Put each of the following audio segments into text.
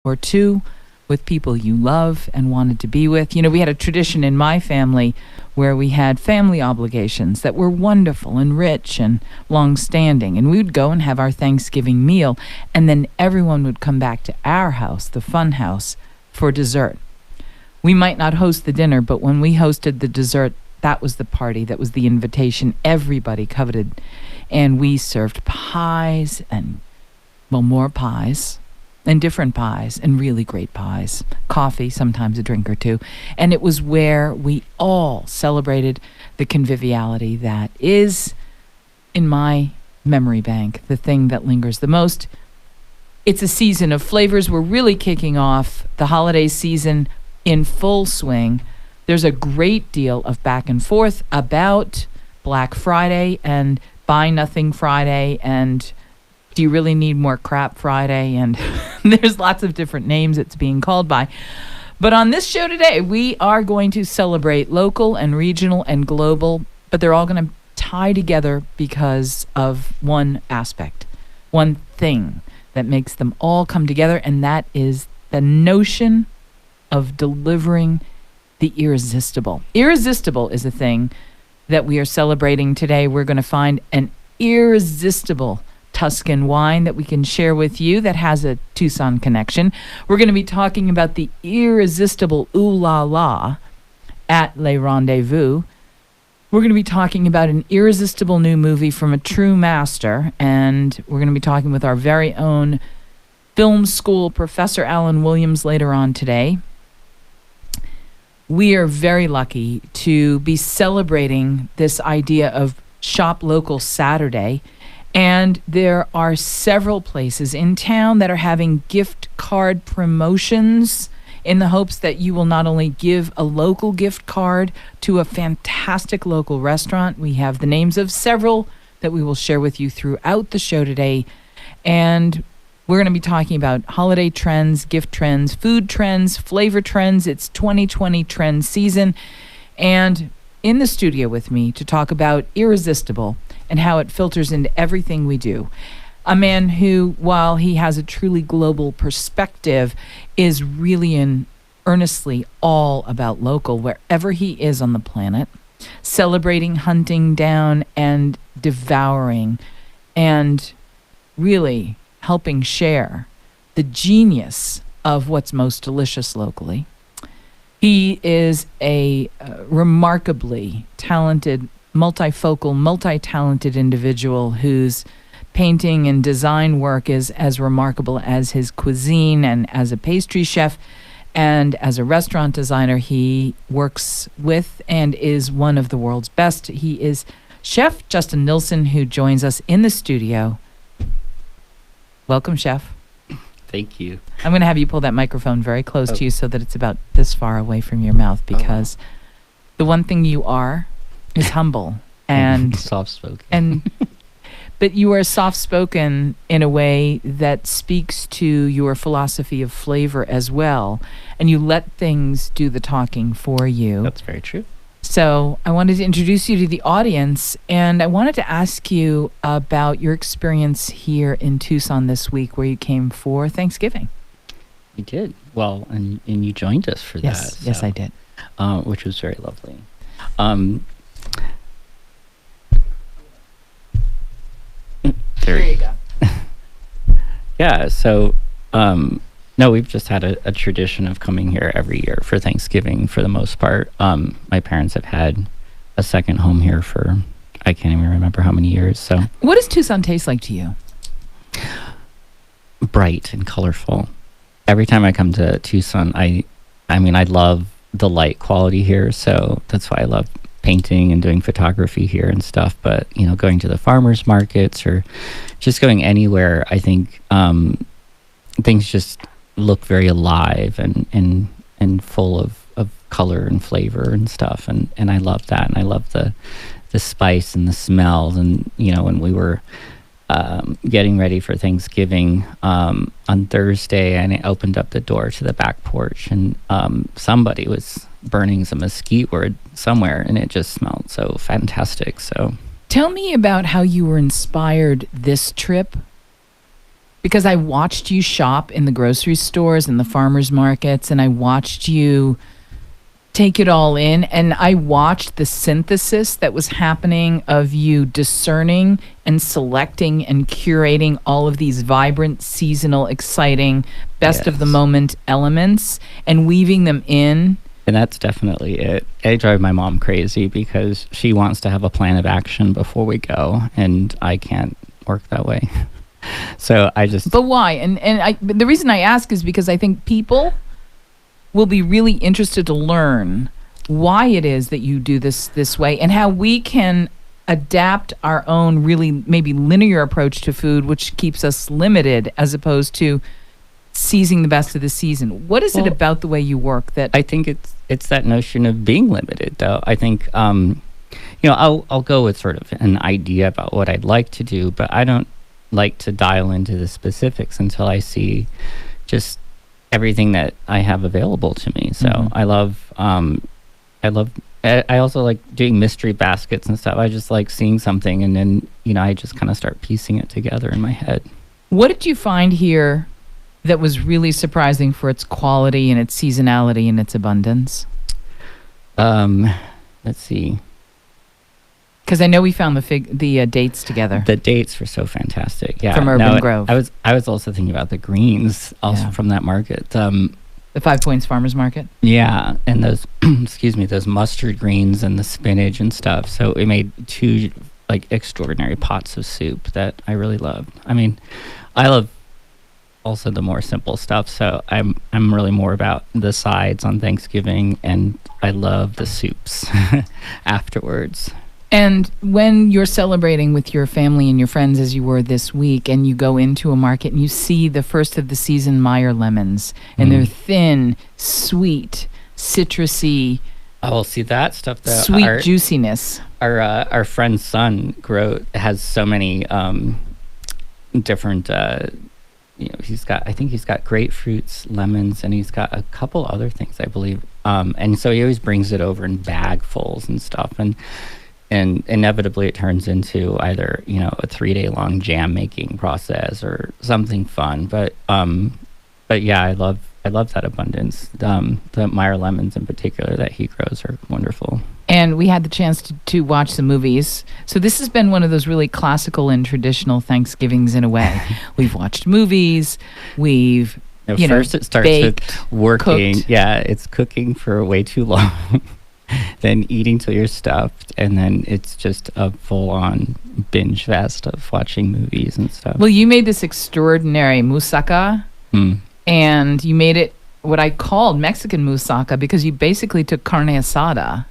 or two with people you love and wanted to be with. We had a tradition in my family where we had family obligations that were wonderful and rich and long-standing. And we would go and have our Thanksgiving meal, and then everyone would come back to our house, the fun house, for dessert. We might not host the dinner, but when we hosted the dessert, that was the party. That was the invitation everybody coveted. And we served pies and, more pies and different pies and really great pies. Coffee, sometimes a drink or two. And it was where we all celebrated the conviviality that is, in my memory bank, the thing that lingers the most. It's a season of flavors. We're really kicking off the holiday season in full swing. There's a great deal of back and forth about Black Friday and Buy Nothing Friday and do you really need more crap Friday? And there's lots of different names it's being called by. But on this show today, we are going to celebrate local and regional and global, but they're all going to tie together because of one aspect, one thing that makes them all come together, and that is the notion of delivering the irresistible. Irresistible is a thing that we are celebrating today. We're going to find an irresistible Tuscan wine that we can share with you that has a Tucson connection. We're going to be talking about the irresistible Ooh La La at Le Rendezvous. We're going to be talking about an irresistible new movie from a true master, and we're going to be talking with our very own film school professor, Alan Williams, later on today. We are very lucky to be celebrating this idea of Shop Local Saturday. And there are several places in town that are having gift card promotions in the hopes that you will not only give a local gift card to a fantastic local restaurant. We have the names of several that we will share with you throughout the show today. And we're going to be talking about holiday trends, gift trends, food trends, flavor trends. It's 2020 trend season. And in the studio with me to talk about irresistible and how it filters into everything we do. A man who, while he has a truly global perspective, is really and earnestly all about local, wherever he is on the planet, celebrating, hunting down, and devouring, and really helping share the genius of what's most delicious locally. He is a remarkably talented, multifocal, multi-talented individual whose painting and design work is as remarkable as his cuisine. And as a pastry chef and as a restaurant designer, he works with and is one of the world's best. He is Chef Justin Nilsson, who joins us in the studio. Welcome, Chef. Thank you. I'm going to have you pull that microphone very close to you so that it's about this far away from your mouth, because the one thing you are is humble and soft-spoken. But you are soft-spoken in a way that speaks to your philosophy of flavor as well, and you let things do the talking for you. That's very true. So I wanted to introduce you to the audience, and I wanted to ask you about your experience here in Tucson this week, where you came for Thanksgiving. You did. Well, and you joined us for that. Yes, I did. Which was very lovely. There you go. Yeah, so no, we've just had a tradition of coming here every year for Thanksgiving for the most part. My parents have had a second home here for, I can't even remember how many years. So, what does Tucson taste like to you? Bright and colorful. Every time I come to Tucson, I mean, I love the light quality here, so that's why I love painting and doing photography here and stuff. But, you know, going to the farmers markets or just going anywhere, I think things just look very alive and full of color and flavor and stuff. And I love that. And I love the spice and the smells. And, you know, when we were getting ready for Thanksgiving on Thursday, and I opened up the door to the back porch, and somebody was burning some mesquite wood somewhere, and it just smelled so fantastic. So tell me about how you were inspired this trip because I watched you shop in the grocery stores and the farmers markets, and I watched you take it all in, and I watched the synthesis that was happening of you discerning and selecting and curating all of these vibrant, seasonal, exciting, best of the Yes. moment elements and weaving them in. And that's definitely it. I drive my mom crazy because she wants to have a plan of action before we go, and I can't work that way. So I just But why? But the reason I ask is because I think people will be really interested to learn why it is that you do this way and how we can adapt our own really maybe linear approach to food, which keeps us limited as opposed to seizing the best of the season. What is it Well, about the way you work that I think it's that notion of being limited, though. I think I'll go with sort of an idea about what I'd like to do, but I don't like to dial into the specifics until I see just everything that I have available to me. So Mhm. I also like doing mystery baskets and stuff. I just like seeing something, and then I just kind of start piecing it together in my head. what did you find here that was really surprising for its quality and its seasonality and its abundance? Let's see. Because I know we found the dates together. The dates were so fantastic. Yeah, From Urban Grove. I was also thinking about the greens also Yeah. from that market. The 5 Points Farmers Market. Yeah, and those excuse me, those mustard greens and the spinach and stuff. So we made two like extraordinary pots of soup that I really loved. I mean, I love also the more simple stuff. So I'm really more about the sides on Thanksgiving, and I love the soups afterwards. And when you're celebrating with your family and your friends as you were this week, and you go into a market and you see the first of the season Meyer lemons, and they're thin, sweet, citrusy, Oh, see that stuff though. sweet juiciness. Our friend's son has so many different. I think he's got grapefruits, lemons, and he's got a couple other things, I believe. And so he always brings it over in bagfuls and stuff, and inevitably it turns into either a 3-day long jam making process or something fun. But yeah, I love that abundance. The Meyer lemons in particular that he grows are wonderful. And we had the chance to watch some movies. So this has been one of those really classical and traditional Thanksgivings in a way. We've watched movies. We've First it starts baked, with working. cooked. Yeah, it's cooking for way too long. Then eating till you're stuffed, and then it's just a full-on binge fest of watching movies and stuff. Well, you made this extraordinary moussaka, and you made it what I called Mexican moussaka because you basically took carne asada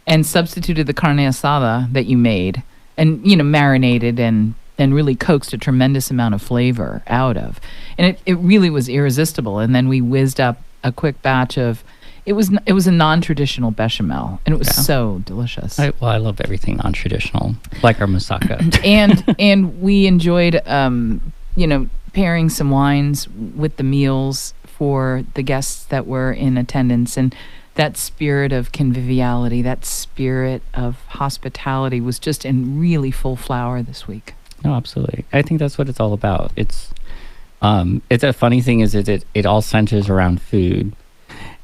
and substituted the carne asada that you made and, marinated and really coaxed a tremendous amount of flavor out of. And it really was irresistible. And then we whizzed up a quick batch of, it was a non-traditional bechamel, and it was so delicious. I love everything non-traditional, like our moussaka. and we enjoyed, pairing some wines with the meals for the guests that were in attendance, and that spirit of conviviality, that spirit of hospitality was just in really full flower this week. No, absolutely. I think that's what it's all about. It's a funny thing is it all centers around food.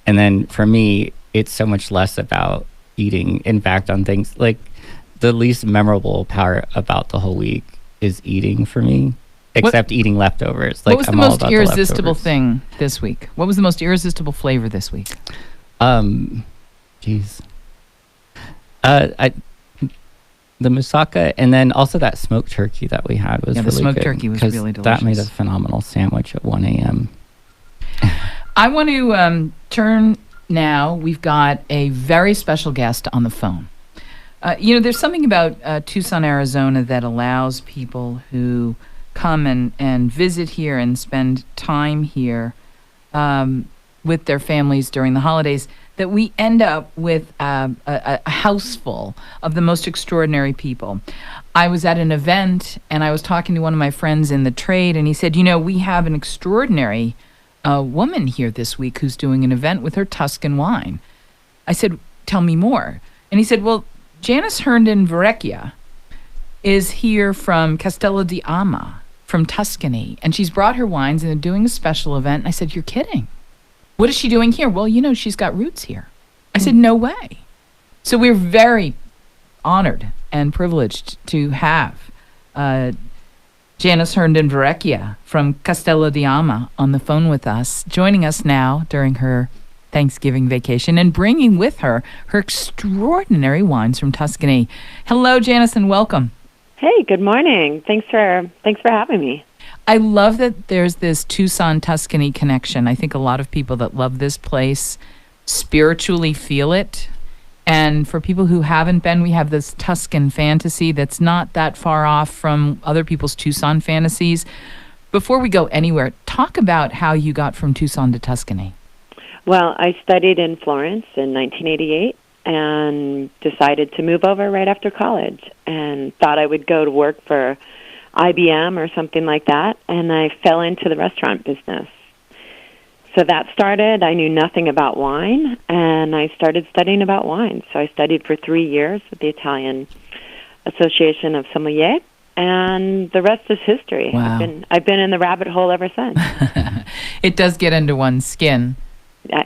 And then for me, it's so much less about eating. In fact, on things like the least memorable part about the whole week is eating for me, except eating leftovers. What was the I'm all most about the irresistible leftovers. thing this week? What was the most irresistible flavor this week? Geez. The moussaka, and then also that smoked turkey that we had was Yeah, the really smoked good, turkey was 'cause really that made a delicious. phenomenal sandwich at 1 a.m. I want to turn now. We've got a very special guest on the phone. There's something about Tucson, Arizona that allows people who come and visit here and spend time here with their families during the holidays that we end up with a house full of the most extraordinary people. I was at an event and I was talking to one of my friends in the trade, and he said, we have an extraordinary woman here this week who's doing an event with her Tuscan wine. I said, tell me more. And he said, well, Janice Herndon Verrecchia is here from Castello di Ama. from Tuscany, and she's brought her wines, and they're doing a special event. And I said, "You're kidding. What is she doing here?" "Well, she's got roots here." I said, "No way." So we're very honored and privileged to have Janice Herndon Verrecchia from Castello di Ama on the phone with us, joining us now during her Thanksgiving vacation and bringing with her her extraordinary wines from Tuscany. Hello, Janice, and welcome. Hey, good morning. Thanks for having me. I love that there's this Tucson Tuscany connection. I think a lot of people that love this place spiritually feel it. And for people who haven't been, we have this Tuscan fantasy that's not that far off from other people's Tucson fantasies. Before we go anywhere, talk about how you got from Tucson to Tuscany. Well, I studied in Florence in 1988 and decided to move over right after college and thought I would go to work for IBM or something like that, and I fell into the restaurant business. So that started. I knew nothing about wine, and I started studying about wine. So I studied for 3 years with the Italian Association of Sommeliers, and the rest is history. Wow. I've been in the rabbit hole ever since. It does get under one's skin.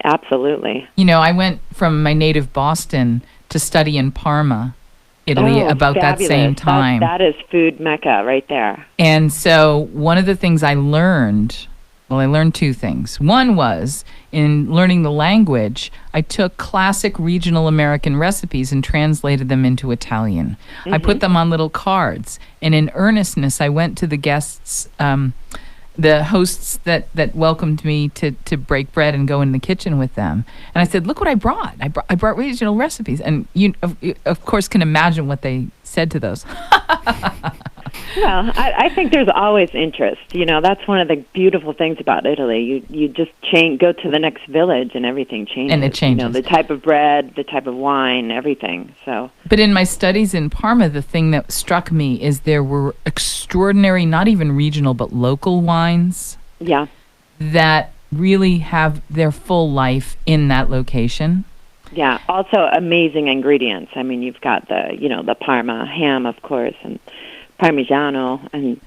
Absolutely. I went from my native Boston to study in Parma, Italy, about fabulous. that same time. That is food mecca right there. And so one of the things I learned two things. One was, in learning the language, I took classic regional American recipes and translated them into Italian. I put them on little cards. And in earnestness, I went to the guests, the hosts that welcomed me to break bread and go in the kitchen with them. And I said, "Look what I brought. I brought regional recipes." And you, of course, can imagine what they said to those. Well, I think there's always interest. That's one of the beautiful things about Italy. You just go to the next village and everything changes. And it changes. The type of bread, the type of wine, everything. So. But in my studies in Parma, the thing that struck me is there were extraordinary, not even regional, but local wines. Yeah. That really have their full life in that location. Yeah. Also amazing ingredients. I mean, you've got the Parma ham, of course, and Parmigiano, and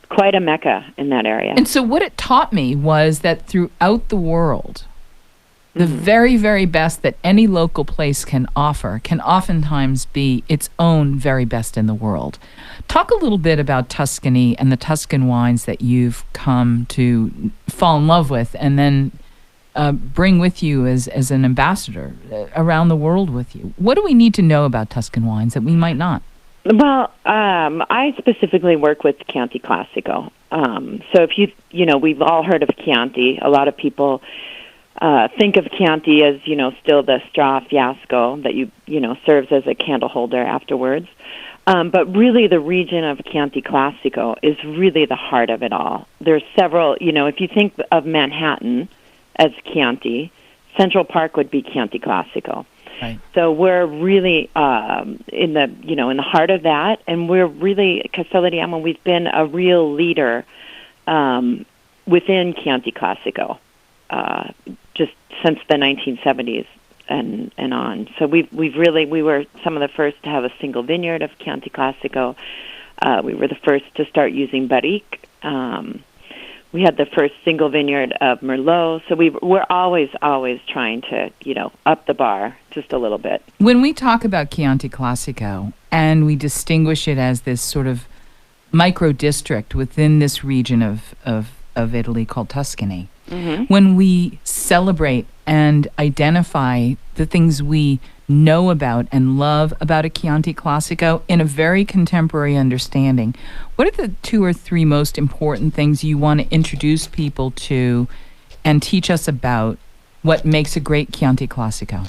quite a mecca in that area. And so what it taught me was that throughout the world, the very, very best that any local place can offer can oftentimes be its own very best in the world. Talk a little bit about Tuscany and the Tuscan wines that you've come to fall in love with and then bring with you as an ambassador around the world with you. What do we need to know about Tuscan wines that we might not? Well, I specifically work with Chianti Classico. So if we've all heard of Chianti. A lot of people think of Chianti as, still the straw fiasco that serves as a candle holder afterwards. But really the region of Chianti Classico is really the heart of it all. There's several, if you think of Manhattan as Chianti, Central Park would be Chianti Classico. Right. So we're really in the heart of that, and we're really Castello di Ama. We've been a real leader within Chianti Classico just since the 1970s and on. So we were some of the first to have a single vineyard of Chianti Classico. We were the first to start using Barrique. We had the first single vineyard of Merlot, so we're always trying to, up the bar just a little bit. When we talk about Chianti Classico and we distinguish it as this sort of micro-district within this region of Italy called Tuscany, when we celebrate and identify the things we know about and love about a Chianti Classico in a very contemporary understanding, what are the 2 or 3 most important things you want to introduce people to and teach us about what makes a great Chianti Classico?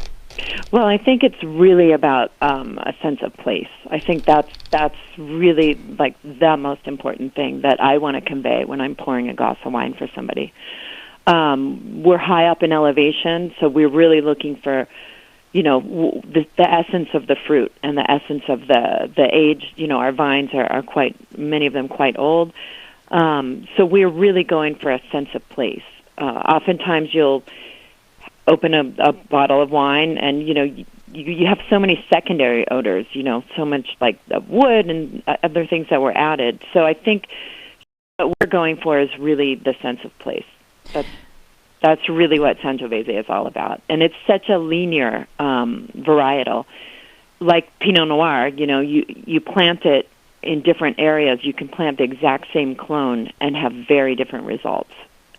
Well, I think it's really about a sense of place. I think that's really like the most important thing that I want to convey when I'm pouring a glass of wine for somebody. We're high up in elevation, so we're really looking for the essence of the fruit and the essence of the age. Our vines are quite, many of them quite old. So we're really going for a sense of place. Oftentimes you'll open a bottle of wine and, you have so many secondary odors, so much like the wood and other things that were added. So I think what we're going for is really the sense of place. That's really what Sangiovese is all about. And it's such a linear varietal. Like Pinot Noir, you plant it in different areas. You can plant the exact same clone and have very different results.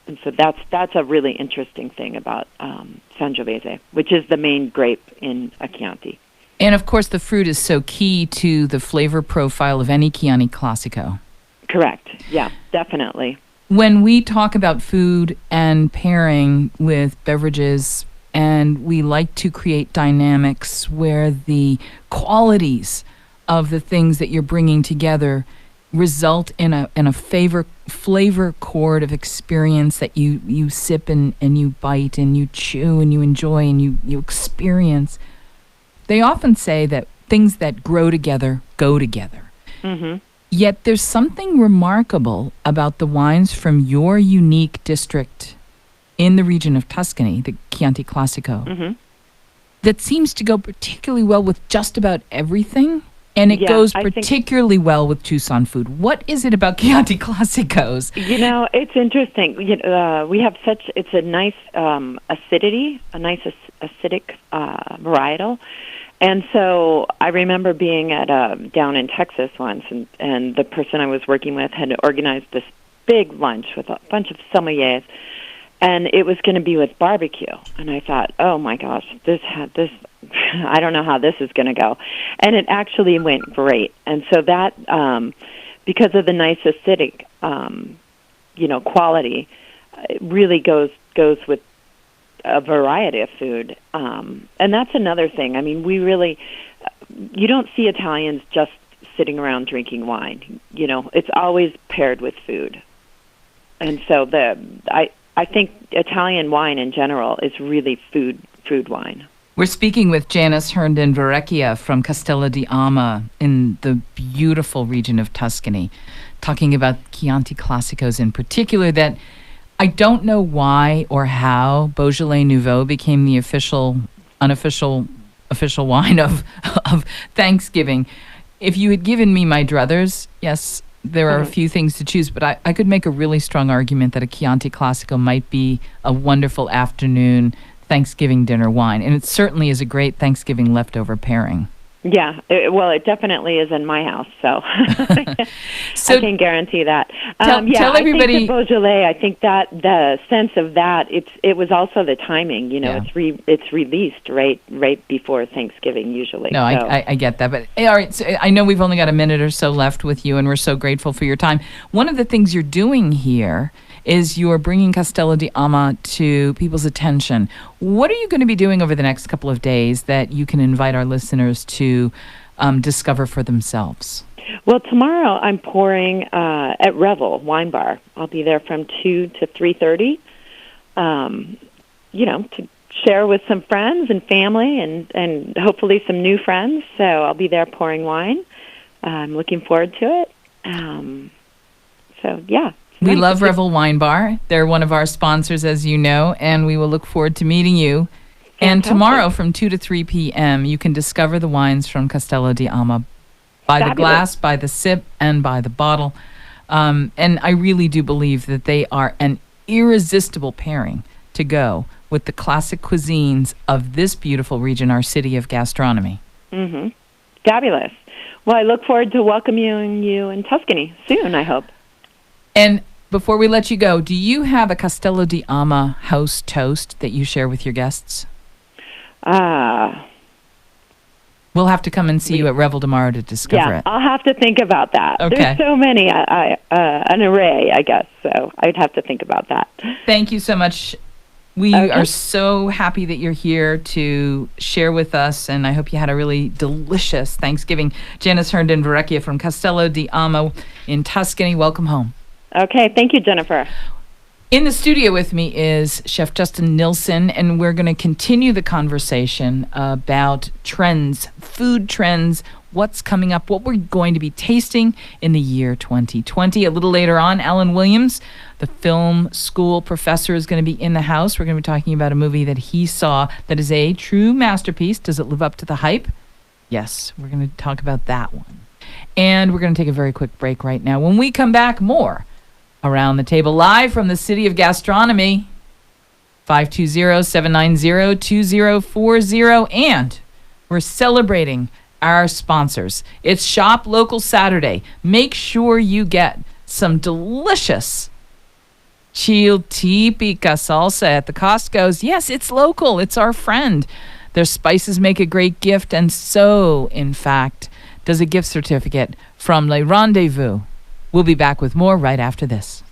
And so that's a really interesting thing about Sangiovese, which is the main grape in a Chianti. And, of course, the fruit is so key to the flavor profile of any Chianti Classico. Correct. Yeah, definitely. When we talk about food and pairing with beverages, and we like to create dynamics where the qualities of the things that you're bringing together result in a flavor chord of experience that you sip and you bite and you chew and you enjoy and you experience. They often say that things that grow together go together. Mm-hmm. Yet there's something remarkable about the wines from your unique district in the region of Tuscany, the Chianti Classico, mm-hmm. that seems to go particularly well with just about everything. And it Yeah, goes I think- particularly well with Tucson food. What is it about Chianti Classicos? It's interesting. We have it's a nice acidity, a nice acidic varietal. And so I remember being at down in Texas once, and the person I was working with had organized this big lunch with a bunch of sommeliers, and it was going to be with barbecue. And I thought, oh my gosh, this I don't know how this is going to go. And it actually went great. And so that, because of the nice acidic, quality, it really goes with a variety of food. And that's another thing. I mean, you don't see Italians just sitting around drinking wine. It's always paired with food. And so I think Italian wine in general is really food wine. We're speaking with Janice Herndon Verrecchia from Castello di Ama in the beautiful region of Tuscany, talking about Chianti Classicos in particular, that I don't know why or how Beaujolais Nouveau became the unofficial wine of Thanksgiving. If you had given me my druthers, yes, there are a few things to choose, but I could make a really strong argument that a Chianti Classico might be a wonderful afternoon Thanksgiving dinner wine, and it certainly is a great Thanksgiving leftover pairing. Yeah, it definitely is in my house, so So I can guarantee that. Tell everybody. I think the Beaujolais. I think that the sense of that. It was also the timing. Yeah. It's released right before Thanksgiving usually. No, so. I get that, but all right. So I know we've only got a minute or so left with you, and we're so grateful for your time. One of the things you're doing here is you're bringing Castello di Ama to people's attention. What are you going to be doing over the next couple of days that you can invite our listeners to discover for themselves? Well, tomorrow I'm pouring at Revel Wine Bar. I'll be there from 2 to 3:30. To share with some friends and family, and hopefully some new friends. So I'll be there pouring wine. I'm looking forward to it. So yeah. We love Revel Wine Bar. They're one of our sponsors, as you know, and we will look forward to meeting you. And tomorrow from 2 to 3 p.m., you can discover the wines from Castello di Ama by the glass, by the sip, and by the bottle. And I really do believe that they are an irresistible pairing to go with the classic cuisines of this beautiful region, our city of gastronomy. Mm-hmm. Fabulous. Well, I look forward to welcoming you in Tuscany soon, I hope. And before we let you go, do you have a Castello di Ama house toast that you share with your guests? We'll have to come and see you at Revel tomorrow to discover it. I'll have to think about that. Okay. There's so many, an array, I guess, so I'd have to think about that. Thank you so much. We are so happy that you're here to share with us, and I hope you had a really delicious Thanksgiving. Janice Herndon Verrecchia from Castello di Ama in Tuscany. Welcome home. Okay, thank you, Jennifer. In the studio with me is Chef Justin Nilsson, and we're going to continue the conversation about trends, food trends, what's coming up, what we're going to be tasting in the year 2020. A little later on, Alan Williams, the film school professor, is going to be in the house. We're going to be talking about a movie that he saw that is a true masterpiece. Does it live up to the hype? Yes, we're going to talk about that one. And we're going to take a very quick break right now. When we come back, more Around the table live from the City of Gastronomy, 520-790-2040. And we're celebrating our sponsors. It's Shop Local Saturday. Make sure you get some delicious Chile Típica salsa at the Costco's. Yes, it's local. It's our friend. Their spices make a great gift, and so, in fact, does a gift certificate from Le Rendezvous. We'll be back with more right after this.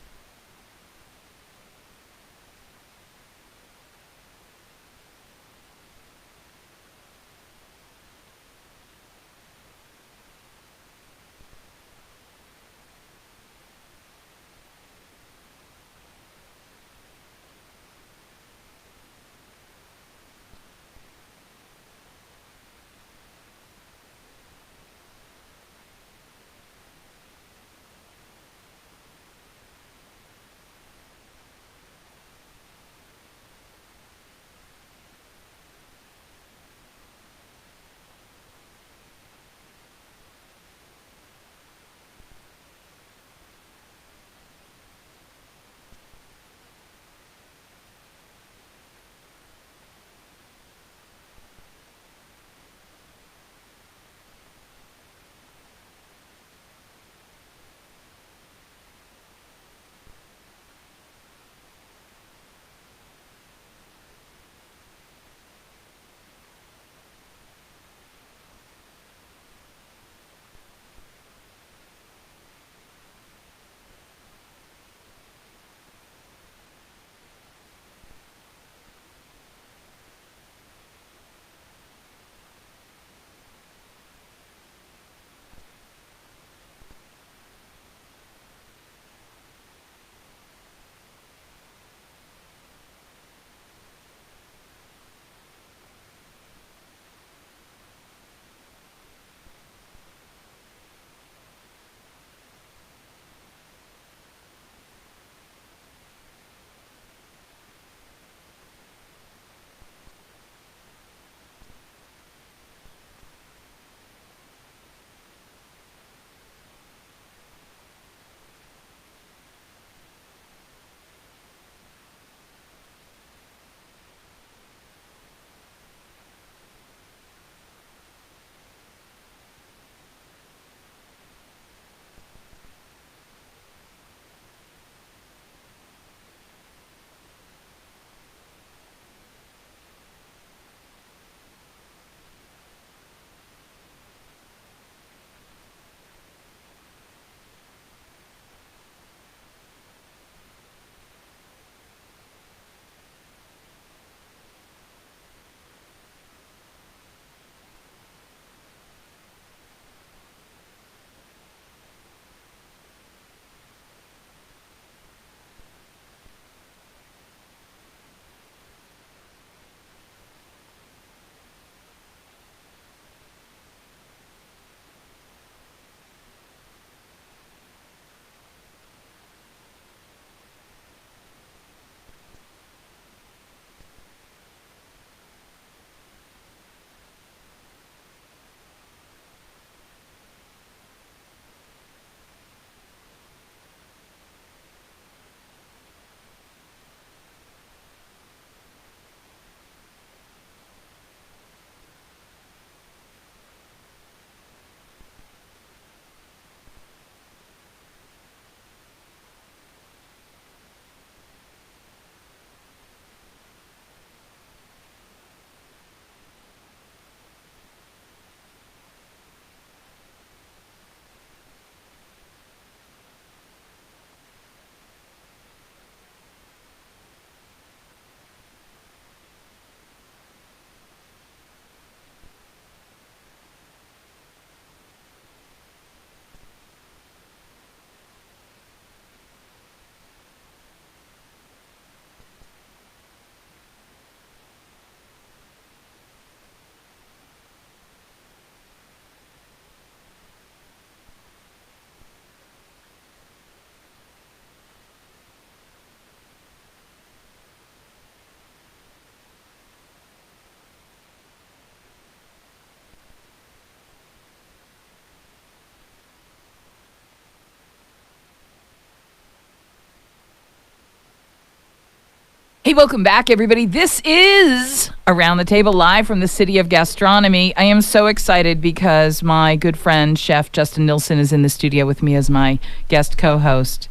Hey, welcome back, everybody. This is Around the Table, live from the City of Gastronomy. I am so excited because my good friend, Chef Justin Nilsson, is in the studio with me as my guest co-host.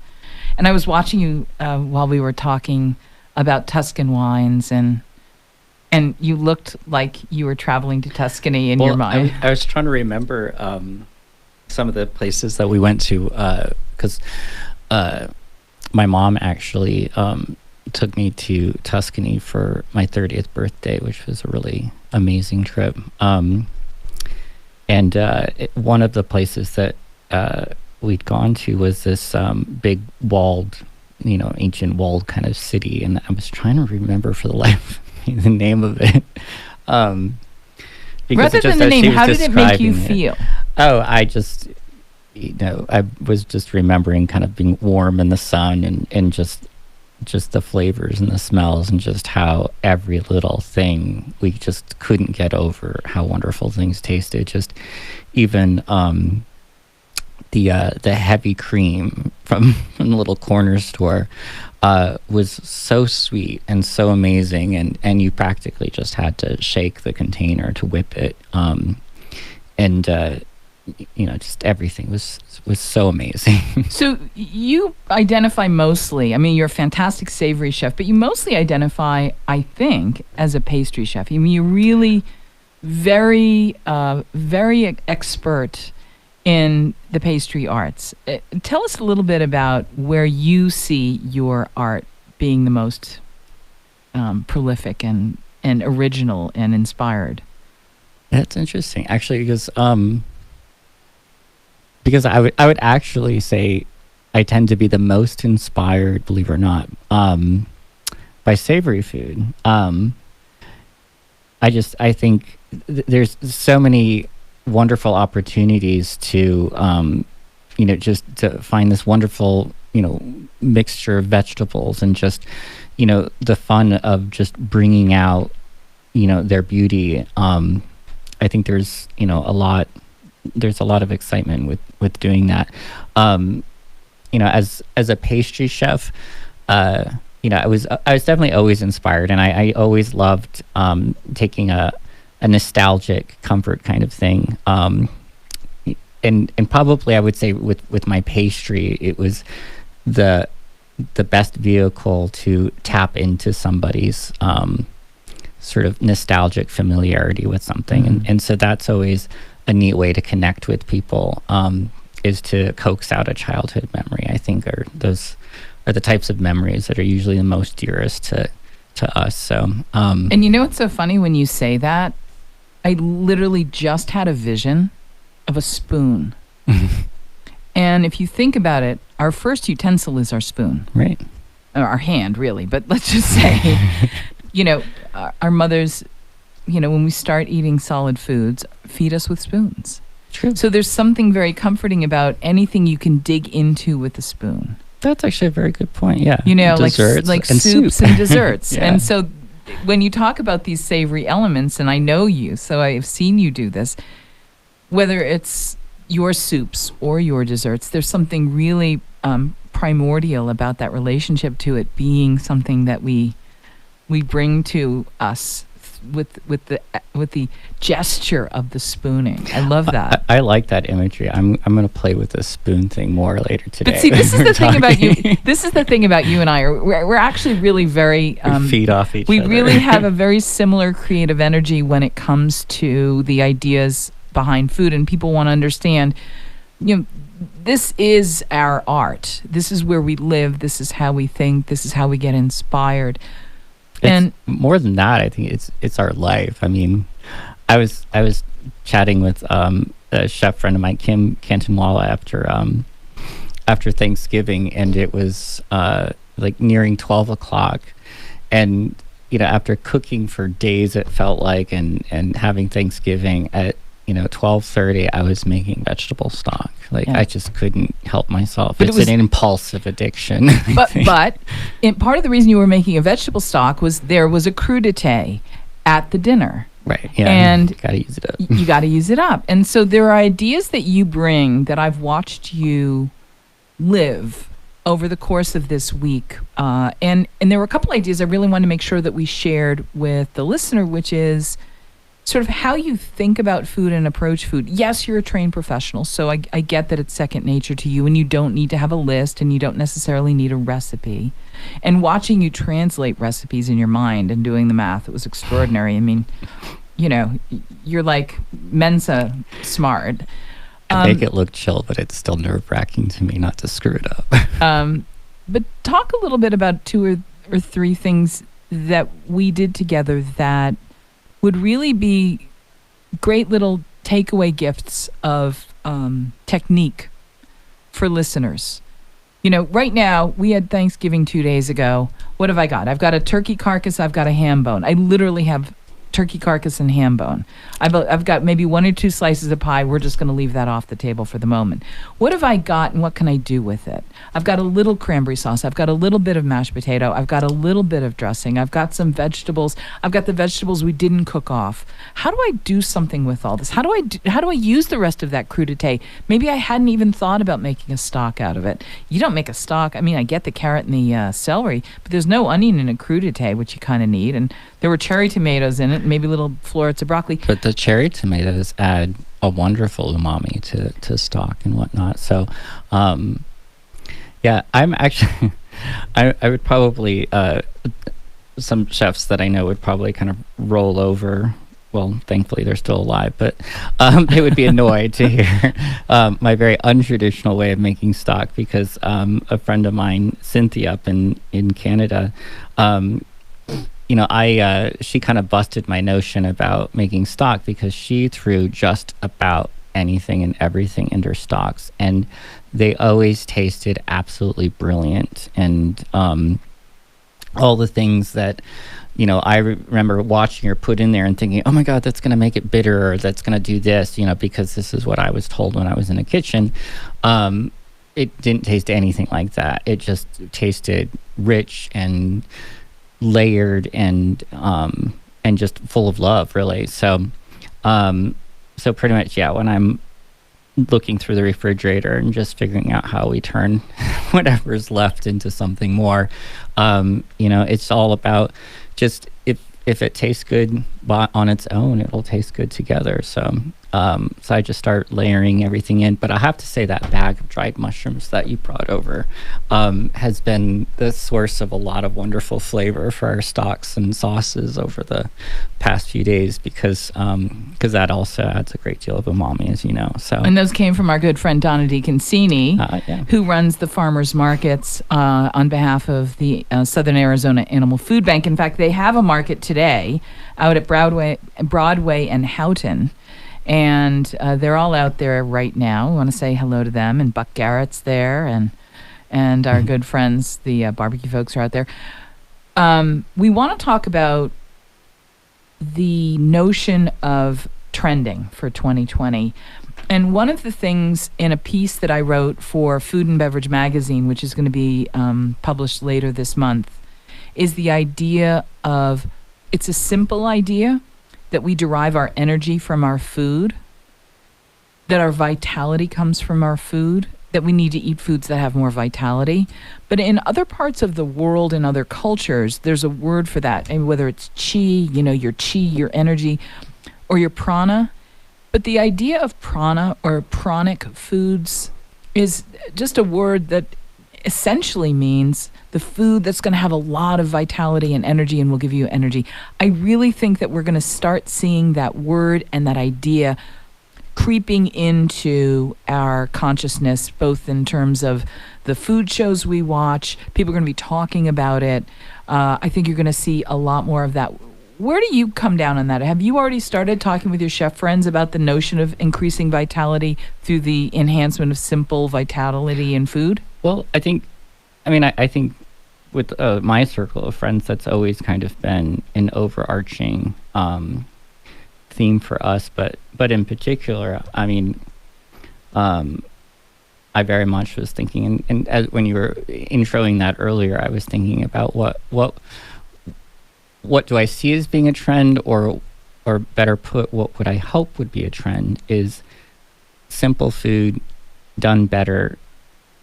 And I was watching you while we were talking about Tuscan wines, and you looked like you were traveling to Tuscany in your mind. I was trying to remember some of the places that we went to, because my mom actually took me to Tuscany for my 30th birthday, which was a really amazing trip. One of the places that we'd gone to was this big walled, ancient walled kind of city, and I was trying to remember for the life of me the name of it. Rather than the name, how did it make you feel? Oh, I just, I was just remembering kind of being warm in the sun and just the flavors and the smells and just how every little thing, we just couldn't get over how wonderful things tasted. Just even the heavy cream from the little corner store was so sweet and so amazing, and you practically just had to shake the container to whip it, just everything was so amazing. So you identify mostly, I mean, you're a fantastic savory chef, but you mostly identify, I think, as a pastry chef. I mean, you're really very expert in the pastry arts. Tell us a little bit about where you see your art being the most prolific and original and inspired. That's interesting, actually, because I would actually say I tend to be the most inspired, believe it or not, by savory food. I think there's so many wonderful opportunities to, just to find this wonderful, mixture of vegetables, and just, the fun of just bringing out, their beauty. I think there's, there's a lot of excitement with doing that. As a pastry chef, I was definitely always inspired, and I always loved taking a nostalgic comfort kind of thing. And probably I would say with my pastry, it was the best vehicle to tap into somebody's sort of nostalgic familiarity with something. Mm-hmm. And so that's always a neat way to connect with people, is to coax out a childhood memory. I think those are the types of memories that are usually the most dearest to us. So, and what's so funny when you say that? I literally just had a vision of a spoon. And if you think about it, our first utensil is our spoon. Right. Or our hand, really. But let's just say, our mothers, when we start eating solid foods, feed us with spoons. True. So there's something very comforting about anything you can dig into with a spoon. That's actually a very good point. Yeah. Desserts like and soups soup. and desserts. Yeah. And so when you talk about these savory elements, and I know you, so I've seen you do this, whether it's your soups or your desserts, there's something really primordial about that relationship to it being something that we bring to us with the gesture of the spooning. I love that. I like that imagery. I'm going to play with this spoon thing more later today. But see, this is the thing about you. This is the thing about you and I. We're actually really very we feed off each we other. We really have a very similar creative energy when it comes to the ideas behind food, and people want to understand. This is our art. This is where we live. This is how we think. This is how we get inspired. And more than that, I think it's our life. I mean, I was chatting with a chef friend of mine, Kim Cantonwalla, after Thanksgiving, and it was like nearing 12 o'clock, and after cooking for days, it felt like, and having Thanksgiving at 12:30, I was making vegetable stock. I just couldn't help myself. It's an impulsive addiction. But part of the reason you were making a vegetable stock was there was a crudité at the dinner. Right. Yeah. And you gotta use it up. You gotta use it up. And so there are ideas that you bring that I've watched you live over the course of this week. And there were a couple ideas I really wanted to make sure that we shared with the listener, which is sort of how you think about food and approach food. Yes, you're a trained professional, so I get that it's second nature to you, and you don't need to have a list, and you don't necessarily need a recipe. And watching you translate recipes in your mind and doing the math, it was extraordinary. I mean, you know, you're like Mensa smart. I make it look chill, but it's still nerve-wracking to me not to screw it up. But talk a little bit about two or three things that we did together that would really be great little takeaway gifts of technique for listeners. You know, right now, we had Thanksgiving 2 days ago. What have I got? I've got a turkey carcass. I've got a ham bone. I literally have turkey carcass and ham bone. I've got maybe 1 or 2 slices of pie. We're just going to leave that off the table for the moment. What have I got and what can I do with it? I've got a little cranberry sauce. I've got a little bit of mashed potato. I've got a little bit of dressing. I've got some vegetables. I've got the vegetables we didn't cook off. How do I do something with all this? How do I use the rest of that crudité? Maybe I hadn't even thought about making a stock out of it. You don't make a stock. I mean, I get the carrot and the celery, but there's no onion in a crudité, which you kind of need. And there were cherry tomatoes in it, maybe little florets of broccoli. But the cherry tomatoes add a wonderful umami to stock and whatnot. So, yeah, I'm actually, I would probably, some chefs that I know would probably kind of roll over. Well, thankfully they're still alive, but they would be annoyed to hear my very untraditional way of making stock, because a friend of mine, Cynthia, up in Canada, you know, she kind of busted my notion about making stock, because she threw just about anything and everything into her stocks, and they always tasted absolutely brilliant. And all the things that, you know, I remember watching her put in there and thinking, oh my God, that's going to make it bitter, or that's going to do this, you know, because this is what I was told when I was in the kitchen. It didn't taste anything like that. It just tasted rich and layered and just full of love, really. So pretty much, yeah, when I'm looking through the refrigerator and just figuring out how we turn whatever's left into something more, you know, it's all about just if it tastes good on its own, it'll taste good together. So I just start layering everything in. But I have to say that bag of dried mushrooms that you brought over has been the source of a lot of wonderful flavor for our stocks and sauces over the past few days, because that also adds a great deal of umami, as you know. So, and those came from our good friend Donna DiConcini, yeah, who runs the farmers markets on behalf of the Southern Arizona Animal Food Bank. In fact, they have a market today out at Broadway and Houghton. And they're all out there right now. We want to say hello to them. And Buck Garrett's there, and our good friends, the barbecue folks, are out there. We want to talk about the notion of trending for 2020. And one of the things in a piece that I wrote for Food and Beverage Magazine, which is going to be published later this month, is the idea of, it's a simple idea, that we derive our energy from our food, that our vitality comes from our food, that we need to eat foods that have more vitality. But in other parts of the world, in other cultures, there's a word for that. And whether it's chi, you know, your chi, your energy, or your prana. But the idea of prana or pranic foods is just a word that essentially means the food that's going to have a lot of vitality and energy and will give you energy. I really think that we're going to start seeing that word and that idea creeping into our consciousness, both in terms of the food shows we watch. People are going to be talking about it. I think you're going to see a lot more of that. Where do you come down on that? Have you already started talking with your chef friends about the notion of increasing vitality through the enhancement of simple vitality in food? Well, I think with my circle of friends, that's always kind of been an overarching theme for us. But in particular, I mean, I very much was thinking, and as when you were introing that earlier, I was thinking about what do I see as being a trend, or better put, what would I hope would be a trend, is simple food done better,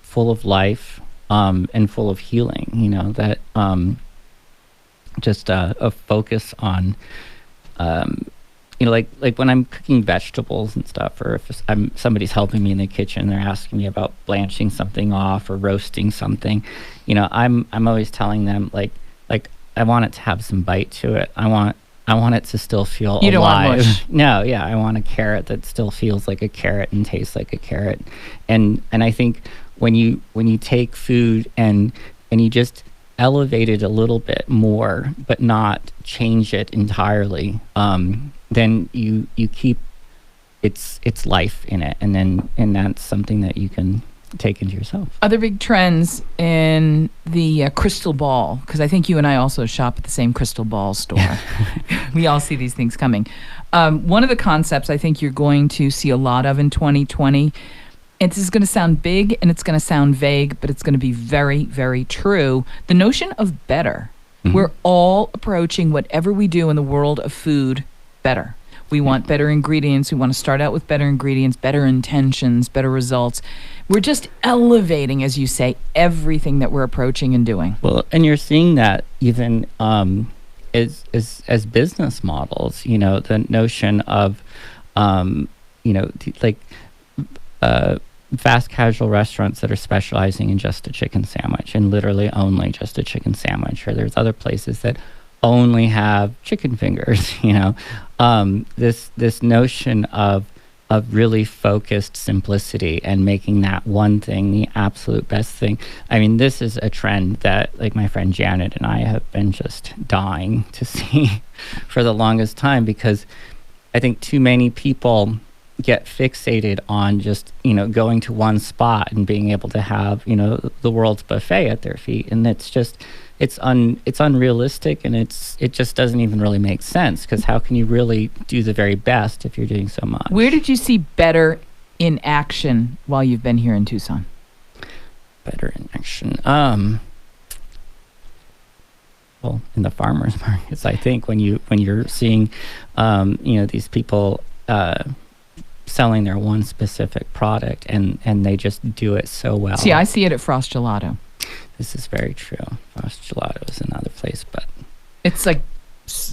full of life, and full of healing. That just a focus on, like when I'm cooking vegetables and stuff, or if somebody's helping me in the kitchen, they're asking me about blanching something off or roasting something. I'm always telling them like I want it to have some bite to it. I want it to still feel you alive. Don't want mush. No, yeah, I want a carrot that still feels like a carrot and tastes like a carrot. And I think when you take food and you just elevate it a little bit more, but not change it entirely, then you keep its life in it, and that's something that you can take into yourself. Other big trends in the crystal ball, because I think you and I also shop at the same crystal ball store. We all see these things coming. One of the concepts I think you're going to see a lot of in 2020, and this is going to sound big and it's going to sound vague, but it's going to be very, very true. The notion of better. Mm-hmm. We're all approaching whatever we do in the world of food better. We want better ingredients. We want to start out with better ingredients, better intentions, better results. We're just elevating, as you say, everything that we're approaching and doing. Well, and you're seeing that even as business models. The notion of, fast casual restaurants that are specializing in just a chicken sandwich and literally only just a chicken sandwich, or there's other places that only have chicken fingers. This notion of really focused simplicity and making that one thing the absolute best thing. I mean, this is a trend that, like, my friend Janet and I have been just dying to see for the longest time, because I think too many people get fixated on just going to one spot and being able to have the world's buffet at their feet, and it's unrealistic, and it just doesn't even really make sense, because how can you really do the very best if you're doing so much? Where did you see better in action while you've been here in Tucson? Better in action, well, in the farmers markets, I think, when you're seeing these people selling their one specific product, and they just do it so well. See, I see it at Frost Gelato. This is very true. Frost Gelato is another place, but it's like,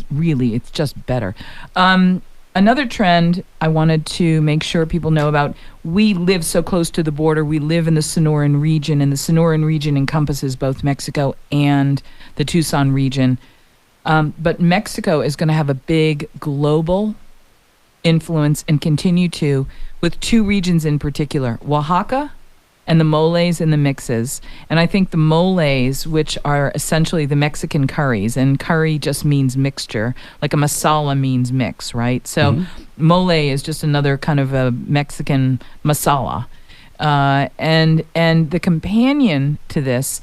really, it's just better. Another trend I wanted to make sure people know about, we live so close to the border. We live in the Sonoran region, and the Sonoran region encompasses both Mexico and the Tucson region. But Mexico is going to have a big global influence and continue to, with two regions in particular, Oaxaca and the moles and the mixes. And I think the moles, which are essentially the Mexican curries, and curry just means mixture, like a masala means mix, right? So mole is just another kind of a Mexican masala. And the companion to this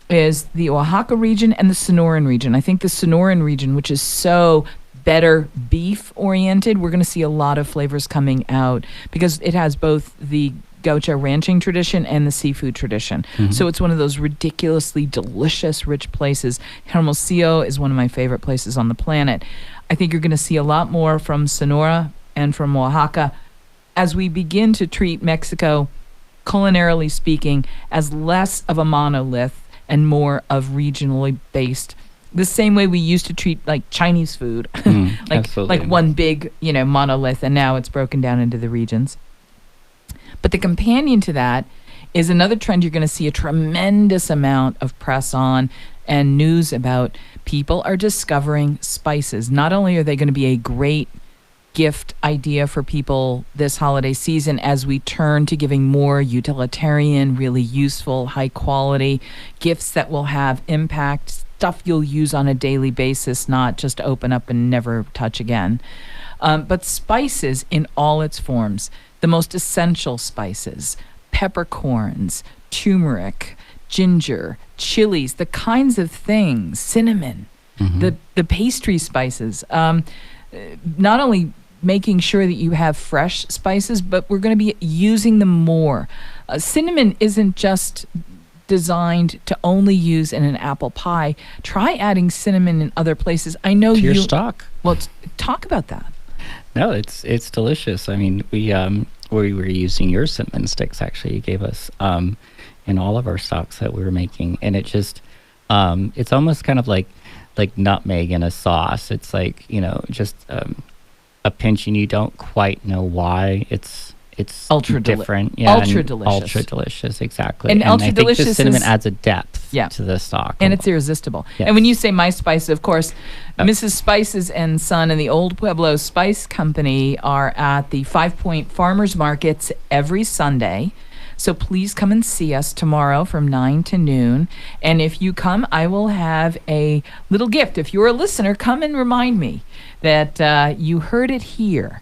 is the Oaxaca region and the Sonoran region. I think the Sonoran region, which is so better beef oriented, we're going to see a lot of flavors coming out, because it has both the gaucho ranching tradition and the seafood tradition. So it's one of those ridiculously delicious, rich places. Hermosillo is one of my favorite places on the planet. I think you're going to see a lot more from Sonora and from Oaxaca as we begin to treat Mexico, culinarily speaking, as less of a monolith and more of regionally based, the same way we used to treat like Chinese food, like one big, monolith, and now it's broken down into the regions. But the companion to that is another trend you're going to see a tremendous amount of press on and news about. People are discovering spices. Not only are they going to be a great gift idea for people this holiday season as we turn to giving more utilitarian, really useful, high quality gifts that will have impact, stuff you'll use on a daily basis, not just open up and never touch again. But spices in all its forms, the most essential spices, peppercorns, turmeric, ginger, chilies, the kinds of things, cinnamon, the pastry spices, not only making sure that you have fresh spices, but we're going to be using them more. Cinnamon isn't just designed to only use in an apple pie. Try adding cinnamon in other places. I know to your stock. Well, talk about that. No, it's delicious. I mean, we were using your cinnamon sticks, actually, you gave us, and in all of our stocks that we were making, and it just it's almost kind of like nutmeg in a sauce. It's like, just a pinch, and you don't quite know why. It's different. Yeah, ultra delicious. Ultra delicious, exactly. And ultra I think delicious the cinnamon adds a depth Yeah. to the stock. And it's irresistible. Yes. And when you say My Spice, of course, Mrs. Spices and Son and the Old Pueblo Spice Company are at the 5 Point Farmers Markets every Sunday. So please come and see us tomorrow from 9 to noon. And if you come, I will have a little gift. If you're a listener, come and remind me that you heard it here.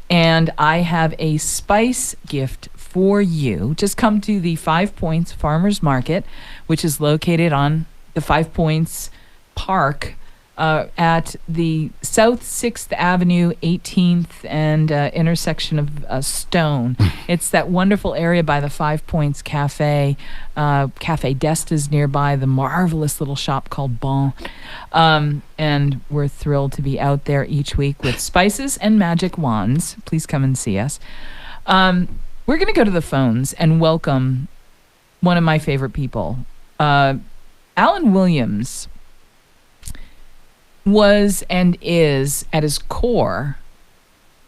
And I have a spice gift for you. Just come to the 5 Points Farmers Market, which is located on the 5 Points Park at the South 6th Avenue, 18th, and intersection of Stone. It's that wonderful area by the 5 Points Cafe. Cafe Desta's nearby, the marvelous little shop called Bon. And we're thrilled to be out there each week with spices and magic wands. Please come and see us. We're going to go to the phones and welcome one of my favorite people. Alan Williams was and is, at his core,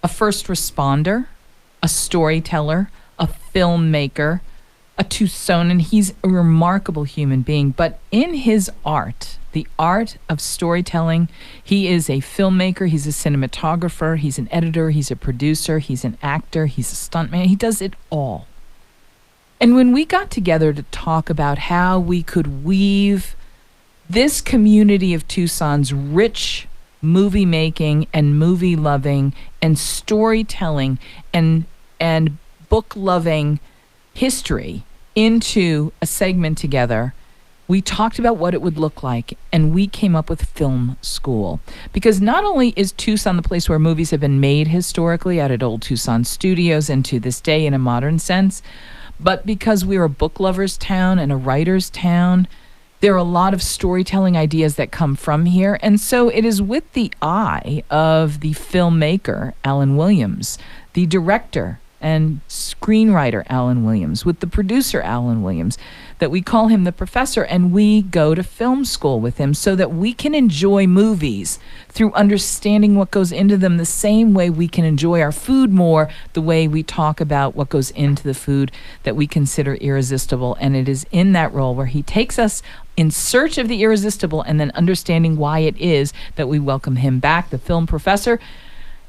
a first responder, a storyteller, a filmmaker, a Tucsonan. He's a remarkable human being. But in his art, the art of storytelling, he is a filmmaker, he's a cinematographer, he's an editor, he's a producer, he's an actor, he's a stuntman. He does it all. And when we got together to talk about how we could weave this community of Tucson's rich movie making and movie loving and storytelling and book loving history into a segment together, we talked about what it would look like, and we came up with Film School. Because not only is Tucson the place where movies have been made historically out at Old Tucson Studios and to this day in a modern sense, but because we're a book lover's town and a writer's town, there are a lot of storytelling ideas that come from here. And so it is with the eye of the filmmaker, Alan Williams, the director and screenwriter, Alan Williams, with the producer, Alan Williams, that we call him the professor, and we go to film school with him so that we can enjoy movies through understanding what goes into them the same way we can enjoy our food more, the way we talk about what goes into the food that we consider irresistible. And it is in that role where he takes us in search of the irresistible and then understanding why it is that we welcome him back, the film professor,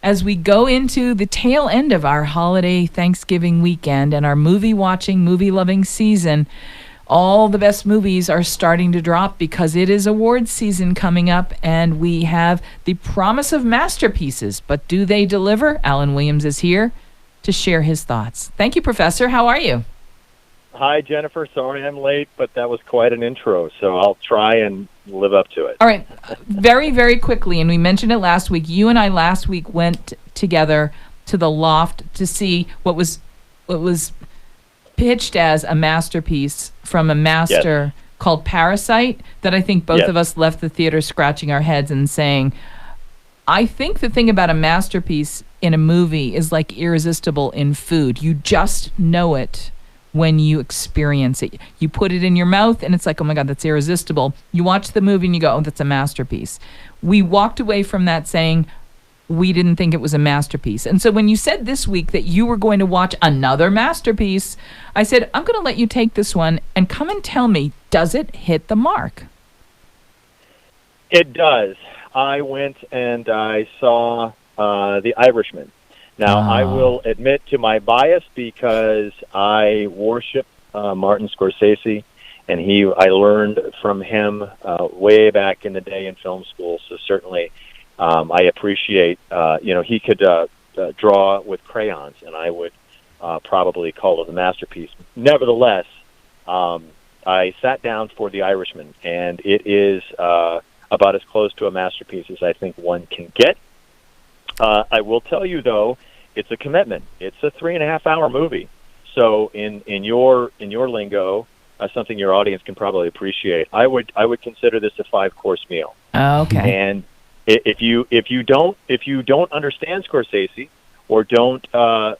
as we go into the tail end of our holiday Thanksgiving weekend and our movie watching, movie loving season. All the best movies are starting to drop because it is awards season coming up, and we have the promise of masterpieces. But do they deliver? Alan Williams is here to share his thoughts. Thank you, Professor. How are you? Hi, Jennifer. Sorry I'm late, but that was quite an intro, so I'll try and live up to it. All right. Very, very quickly, and we mentioned it last week. You and I last week went together to the Loft to see what was pitched as a masterpiece from a master called Parasite, that I think both of us left the theater scratching our heads and saying, I think the thing about a masterpiece in a movie is like irresistible in food. You just know it when you experience it. You put it in your mouth and it's like, oh my God, that's irresistible. You watch the movie and you go, oh, that's a masterpiece. We walked away from that saying, we didn't think it was a masterpiece. And so when you said this week that you were going to watch another masterpiece, I said, I'm going to let you take this one and come and tell me, does it hit the mark? It does. I went and I saw The Irishman. Now, I will admit to my bias because I worship Martin Scorsese, and I learned from him way back in the day in film school, so certainly I appreciate, he could draw with crayons, and I would probably call it a masterpiece. Nevertheless, I sat down for The Irishman, and it is about as close to a masterpiece as I think one can get. I will tell you, though, it's a commitment. It's a 3.5-hour movie. So in your lingo, something your audience can probably appreciate, I would consider this a 5-course meal. Okay. And if you don't understand Scorsese or don't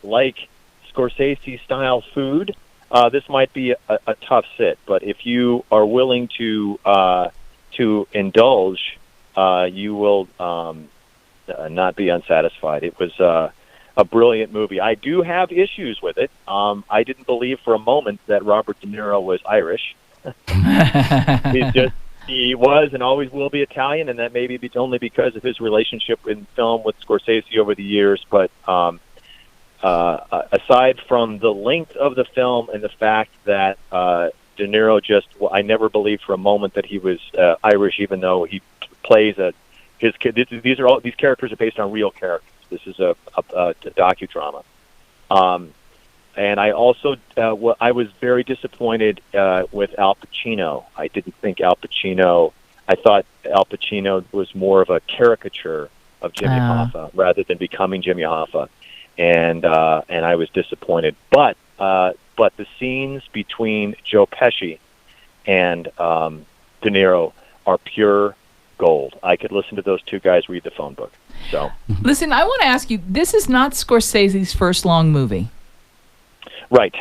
like Scorsese style food, this might be a tough sit. But if you are willing to indulge, you will not be unsatisfied. It was a brilliant movie. I do have issues with it. I didn't believe for a moment that Robert De Niro was Irish. He was and always will be Italian, and that maybe it's only because of his relationship in film with Scorsese over the years. But aside from the length of the film and the fact that De Niro I never believed for a moment that he was Irish, even though he plays his kid. These characters are based on real characters. This is a docudrama. And I also I was very disappointed with Al Pacino. I didn't think Al Pacino. I thought Al Pacino was more of a caricature of Jimmy Hoffa rather than becoming Jimmy Hoffa, and I was disappointed. But the scenes between Joe Pesci and De Niro are pure gold. I could listen to those two guys read the phone book. So listen, I want to ask you. This is not Scorsese's first long movie. Right.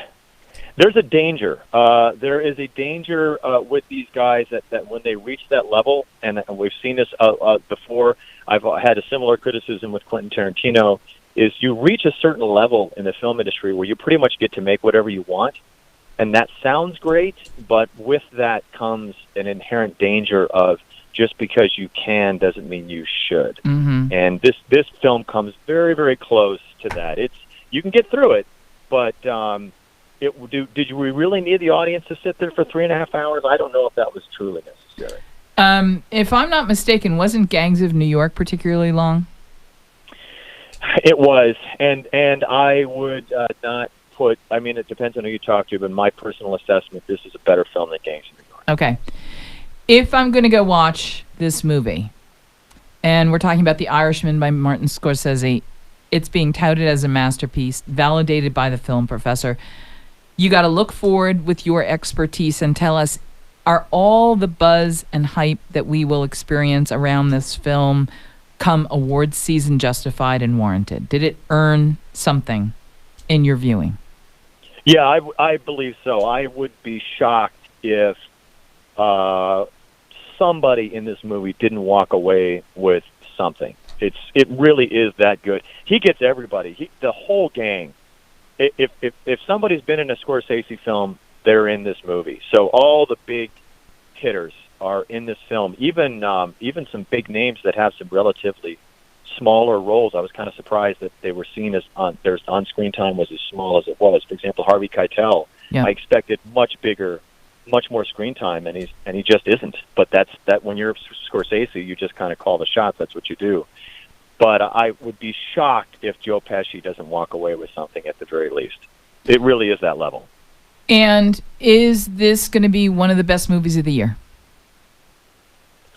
There's a danger. There is a danger with these guys that when they reach that level, and we've seen this before. I've had a similar criticism with Quentin Tarantino, is you reach a certain level in the film industry where you pretty much get to make whatever you want, and that sounds great, but with that comes an inherent danger of just because you can doesn't mean you should. Mm-hmm. And this film comes very, very close to that. You can get through it, but did we really need the audience to sit there for 3.5 hours? I don't know if that was truly necessary. If I'm not mistaken, wasn't Gangs of New York particularly long? It was, and I would not put. I mean, it depends on who you talk to, but my personal assessment, this is a better film than Gangs of New York. Okay, if I'm going to go watch this movie, and we're talking about The Irishman by Martin Scorsese. It's being touted as a masterpiece, validated by the film professor. You got to look forward with your expertise and tell us, are all the buzz and hype that we will experience around this film come awards season justified and warranted? Did it earn something in your viewing? Yeah, I believe so. I would be shocked if somebody in this movie didn't walk away with something. It really is that good. He gets everybody. The whole gang. If somebody's been in a Scorsese film, they're in this movie. So all the big hitters are in this film. Even some big names that have some relatively smaller roles. I was kind of surprised that they were seen as their on-screen time was as small as it was. For example, Harvey Keitel. Yeah. I expected much bigger, much more screen time, and he just isn't. But that when you're Scorsese, you just kind of call the shots. That's what you do. But I would be shocked if Joe Pesci doesn't walk away with something at the very least. It really is that level. And is this going to be one of the best movies of the year?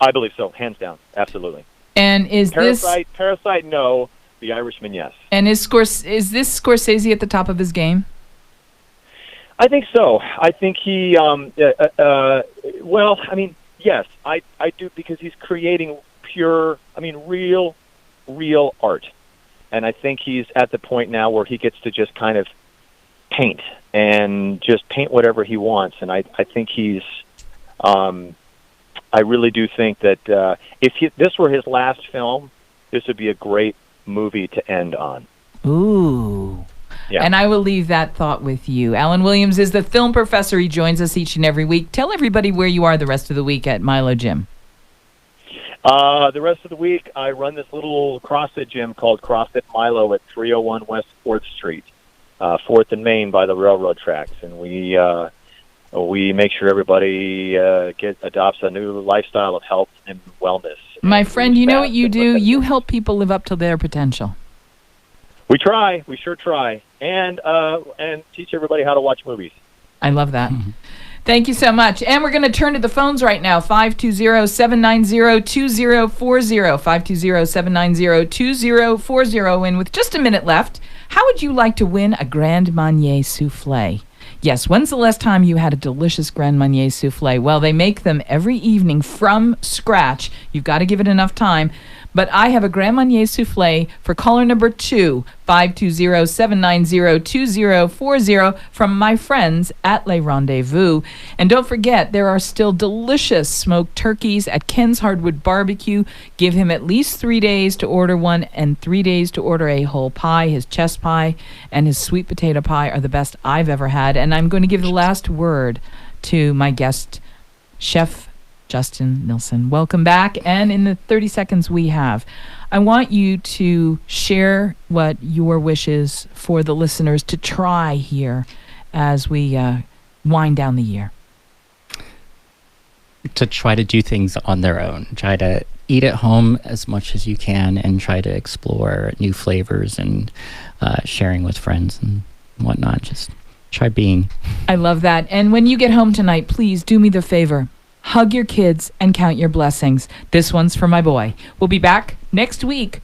I believe so, hands down, absolutely. And is Parasite? No. The Irishman, yes. And is this Scorsese at the top of his game? I think so. I think he. Well, I mean, yes, I do, because he's creating pure. I mean, real art, and I think he's at the point now where he gets to just kind of paint whatever he wants, and I think he's I really do think that if this were his last film, this would be a great movie to end on. Ooh. Yeah. And I will leave that thought with you. Alan Williams is the film professor. He joins us each and every week. Tell everybody where you are the rest of the week at Milo Gym. The rest of the week, I run this little CrossFit gym called CrossFit Milo at 301 West 4th Street, 4th and Main by the railroad tracks. And we make sure everybody adopts a new lifestyle of health and wellness. My friend, you know what you do? You help people live up to their potential. We try. We sure try. And teach everybody how to watch movies. I love that. Mm-hmm. Thank you so much. And we're going to turn to the phones right now, 520-790-2040, 520-790-2040. And with just a minute left, how would you like to win a Grand Marnier souffle? Yes, when's the last time you had a delicious Grand Marnier souffle? Well, they make them every evening from scratch. You've got to give it enough time. But I have a Grand Marnier souffle for caller number 2, 520-790-2040 from my friends at Le Rendezvous. And don't forget, there are still delicious smoked turkeys at Ken's Hardwood Barbecue. Give him at least 3 days to order one and 3 days to order a whole pie. His chest pie and his sweet potato pie are the best I've ever had. And I'm going to give the last word to my guest, Chef Justin Nilsson. Welcome back. And in the 30 seconds we have, I want you to share what your wishes for the listeners to try here as we wind down the year. To try to do things on their own. Try to eat at home as much as you can and try to explore new flavors and sharing with friends and whatnot. Just try being. I love that. And when you get home tonight, please do me the favor. Hug your kids and count your blessings. This one's for my boy. We'll be back next week